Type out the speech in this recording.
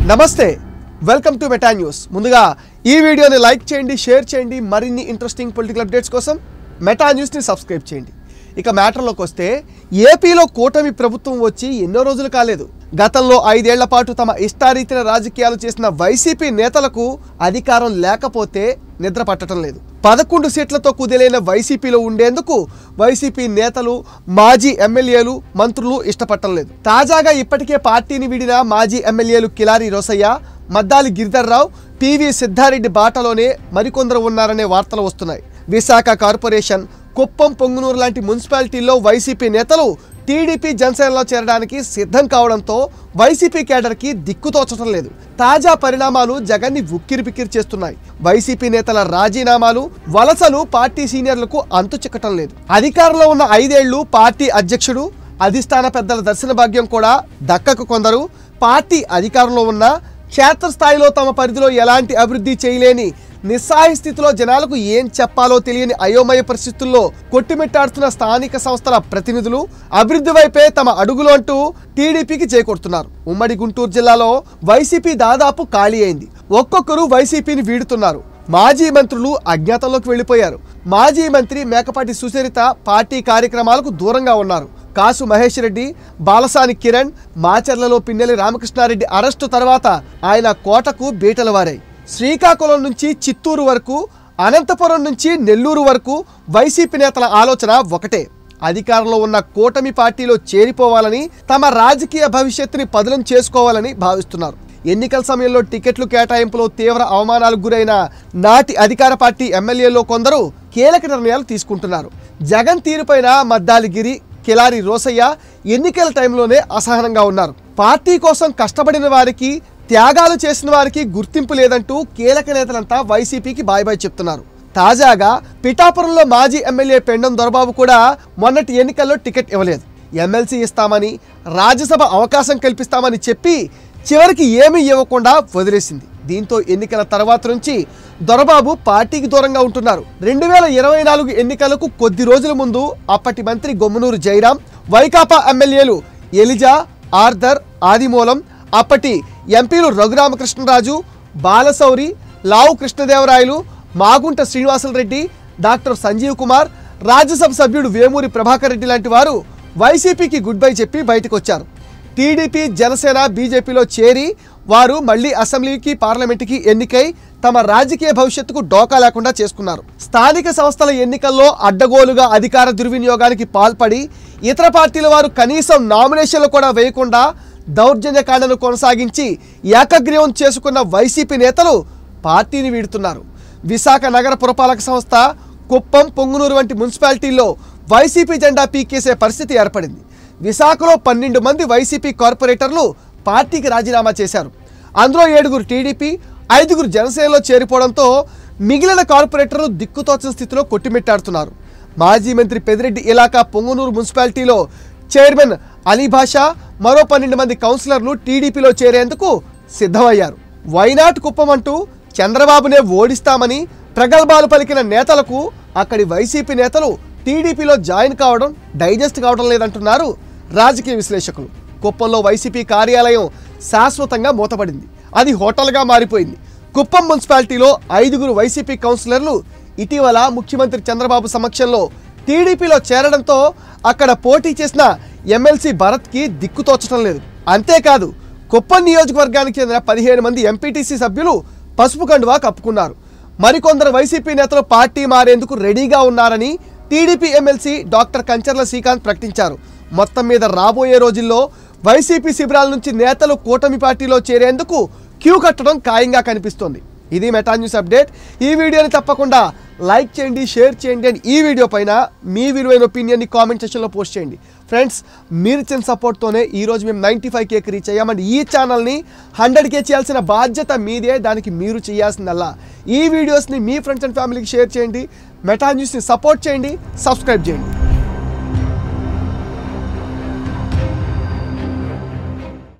నమస్తే welcome to meta news. ముందుగా ఈ వీడియోని లైక్ చేయండి, షేర్ చేయండి. మరిన్ని ఇంట్రెస్టింగ్ పొలిటికల్ అప్డేట్స్ కోసం మెటా న్యూస్ని సబ్స్క్రైబ్ చేయండి. ఇక మ్యాటర్లోకి వస్తే, ఏపీలో కూటమి ప్రభుత్వం వచ్చి ఎన్నో రోజులు కాలేదు. గతంలో 5 ఏళ్ల పాటు తమ ఇష్టారీతిన రాజకీయాలు చేసిన వైసీపీ నేతలకు అధికారం లేకపోతే నిద్ర పట్టడం లేదు. 11 సీట్లతో కుదేలైన వైసీపీలో ఉండేందుకు వైసీపీ నేతలు, మాజీ ఎమ్మెల్యేలు, మంత్రులు ఇష్టపడటం లేదు. తాజాగా ఇప్పటికే పార్టీని వీడిన మాజీ ఎమ్మెల్యేలు కిలారి రోసయ్య, మద్దాలి గిరిధర్రావు, పివి సిద్ధారెడ్డి బాటలోనే మరికొందరు ఉన్నారనే వార్తలు వస్తున్నాయి. విశాఖ కార్పొరేషన్, కుప్పం, పొంగునూరు లాంటి మున్సిపాలిటీల్లో వైసీపీ నేతలు టీడీపీ జనసేనలో చేరడానికి సిద్ధం కావడంతో వైసీపీ కేడర్కి దిక్కుతోచడం లేదు. తాజా పరిణామాలు జగన్ని ఉక్కిరిబిక్కిరి చేస్తున్నాయి. వైసీపీ నేతల రాజీనామాలు, వలసలు పార్టీ సీనియర్లకు అంతు చిక్కటం లేదు. అధికారంలో ఉన్న 5 ఏళ్లు పార్టీ అధ్యక్షుడు, అధిష్టాన పెద్దల దర్శన భాగ్యం కూడా దక్కక కొందరు పార్టీ అధికారంలో ఉన్న క్షేత్రస్థాయిలో తమ పరిధిలో ఎలాంటి అభివృద్ధి చేయలేని నిస్సహాయ స్థితిలో జనాలకు ఏం చెప్పాలో తెలియని అయోమయ పరిస్థితుల్లో కొట్టిమిట్టాడుతున్న స్థానిక సంస్థల ప్రతినిధులు అభివృద్ధి వైపే తమ అడుగులు అంటూ టీడీపీకి చేకూరుతున్నారు. ఉమ్మడి గుంటూరు జిల్లాలో వైసీపీ దాదాపు ఖాళీ అయింది. ఒక్కొక్కరు వైసీపీని వీడుతున్నారు. మాజీ మంత్రులు అజ్ఞాతంలోకి వెళ్లిపోయారు. మాజీ మంత్రి మేకపాటి సుచరిత పార్టీ కార్యక్రమాలకు దూరంగా ఉన్నారు. కాసు మహేష్ రెడ్డి, బాలసాని కిరణ్, మాచర్లలో పిన్నెల్లి రామకృష్ణారెడ్డి అరెస్టు తర్వాత ఆయన కోటకు బీటలు వారాయి. శ్రీకాకుళం నుంచి చిత్తూరు వరకు, అనంతపురం నుంచి నెల్లూరు వరకు వైసీపీ నేతల ఆలోచన ఒకటే: అధికారంలో ఉన్న కూటమి పార్టీలో చేరిపోవాలని, తమ రాజకీయ భవిష్యత్తుని పదిలం చేసుకోవాలని భావిస్తున్నారు. ఎన్నికల సమయంలో టికెట్లు కేటాయింపులో తీవ్ర అవమానాలకు గురైన నాటి అధికార పార్టీ ఎమ్మెల్యేలో కొందరు కీలక నిర్ణయాలు తీసుకుంటున్నారు. జగన్ తీరుపైన మద్దాలి గిరి, కిలారి రోసయ్య ఎన్నికల టైంలోనే అసహనంగా ఉన్నారు. పార్టీ కోసం కష్టపడిన వారికి, త్యాగాలు చేసిన వారికి గుర్తింపు లేదంటూ కీలక నేతలంతా వైసీపీకి బాయ్ బాయ్ చెప్తున్నారు. తాజాగా పిఠాపురంలో మాజీ ఎమ్మెల్యే పెండం దొరబాబు కూడా మొన్నటి ఎన్నికల్లో టికెట్ ఇవ్వలేదు. ఎమ్మెల్సీ ఇస్తామని, రాజ్యసభ అవకాశం కల్పిస్తామని చెప్పి చివరికి ఏమీ ఇవ్వకుండా వదిలేసింది. దీంతో ఎన్నికల తర్వాత నుంచి దొరబాబు పార్టీకి దూరంగా ఉంటున్నారు. 2024 ఎన్నికలకు కొద్ది రోజుల ముందు అప్పటి మంత్రి గొమ్మనూరు జయరాం, వైకాపా ఎమ్మెల్యేలు ఎలిజా, ఆర్థర్, ఆదిమూలం, అప్పటి ఎంపీలు రఘురామకృష్ణరాజు, బాలశౌరి, లావు కృష్ణదేవరాయలు, మాగుంట శ్రీనివాసులరెడ్డి, డాక్టర్ సంజీవ్ కుమార్, రాజ్యసభ సభ్యుడు వేమూరి ప్రభాకర్ రెడ్డి లాంటి వారు వైసీపీకి గుడ్ బై చెప్పి బయటకు వచ్చారు. టీడీపీ, జనసేన, బీజేపీలో చేరి వారు మళ్లీ అసెంబ్లీకి, పార్లమెంటుకి ఎన్నికై తమ రాజకీయ భవిష్యత్తుకు డోకా లేకుండా చేసుకున్నారు. స్థానిక సంస్థల ఎన్నికల్లో అడ్డగోలుగా అధికార దుర్వినియోగానికి పాల్పడి ఇతర పార్టీల వారు కనీసం నామినేషన్లు కూడా వేయకుండా దౌర్జన్యకాండను కొనసాగించి ఏకగ్రీవం చేసుకున్న వైసీపీ నేతలు పార్టీని వీడుతున్నారు. విశాఖ నగర పురపాలక సంస్థ, కుప్పం, పొంగునూరు వంటి మున్సిపాలిటీల్లో వైసీపీ జెండా పీకేసే పరిస్థితి ఏర్పడింది. విశాఖలో 12 మంది వైసీపీ కార్పొరేటర్లు పార్టీకి రాజీనామా చేశారు. అందులో 7 టీడీపీ, 5 జనసేనలో చేరిపోవడంతో మిగిలిన కార్పొరేటర్లు దిక్కుతోచని స్థితిలో కొట్టిమిట్టాడుతున్నారు. మాజీ మంత్రి పెద్దిరెడ్డి ఇలాకా పొంగునూరు మున్సిపాలిటీలో చైర్మన్ అలీభాషా, మరో 12 మంది కౌన్సిలర్లు టీడీపీలో చేరేందుకు సిద్ధమయ్యారు. వైనాట్ కుప్పం అంటూ చంద్రబాబునే ఓడిస్తామని ప్రగల్భాలు పలికిన నేతలకు అక్కడి వైసీపీ నేతలు టీడీపీలో జాయిన్ కావడం డైజెస్ట్ కావడం లేదంటున్నారు రాజకీయ విశ్లేషకులు. కుప్పంలో వైసీపీ కార్యాలయం శాశ్వతంగా మూతపడింది. అది హోటల్గా మారిపోయింది. కుప్పం మున్సిపాలిటీలో 5 వైసీపీ కౌన్సిలర్లు ఇటీవల ముఖ్యమంత్రి చంద్రబాబు సమక్షంలో టీడీపీలో చేరడంతో అక్కడ పోటీ చేసిన ఎమ్మెల్సీ భరత్కి దిక్కుతోచడం లేదు. అంతేకాదు, కుప్పం నియోజకవర్గానికి చెందిన 15 మంది ఎంపీటీసీ సభ్యులు పసుపు కండువా కప్పుకున్నారు. మరికొందరు వైసీపీ నేతలు పార్టీ మారేందుకు రెడీగా ఉన్నారని TDP MLC doctor Kancharla Srikanth ప్రకటించారు. మొత్తం మీద రాబోయే రోజుల్లో వైసీపీ శిబిరాల నుంచి నేతలు కూటమి పార్టీలో చేరేందుకు క్యూ కట్టడం ఖాయంగా కనిపిస్తోంది. ఇది మెటా న్యూస్ అప్డేట్. ఈ వీడియోని తప్పకుండా లైక్ చేయండి, షేర్ చేయండి. అండ్ ఈ వీడియో పైన మీ విలువైన ఒపీనియన్ని కామెంట్ సెక్షన్లో పోస్ట్ చేయండి. ఫ్రెండ్స్, మీరు ఇచ్చిన సపోర్ట్తోనే ఈరోజు మేము 95Kకి రీచ్ అయ్యామండి. ఈ ఛానల్ని 100K చేయాల్సిన బాధ్యత మీదే. దానికి మీరు చేయాల్సిందల్లా ఈ వీడియోస్ని మీ ఫ్రెండ్స్ అండ్ ఫ్యామిలీకి షేర్ చేయండి. మెటా న్యూస్ని సపోర్ట్ చేయండి, సబ్స్క్రైబ్ చేయండి.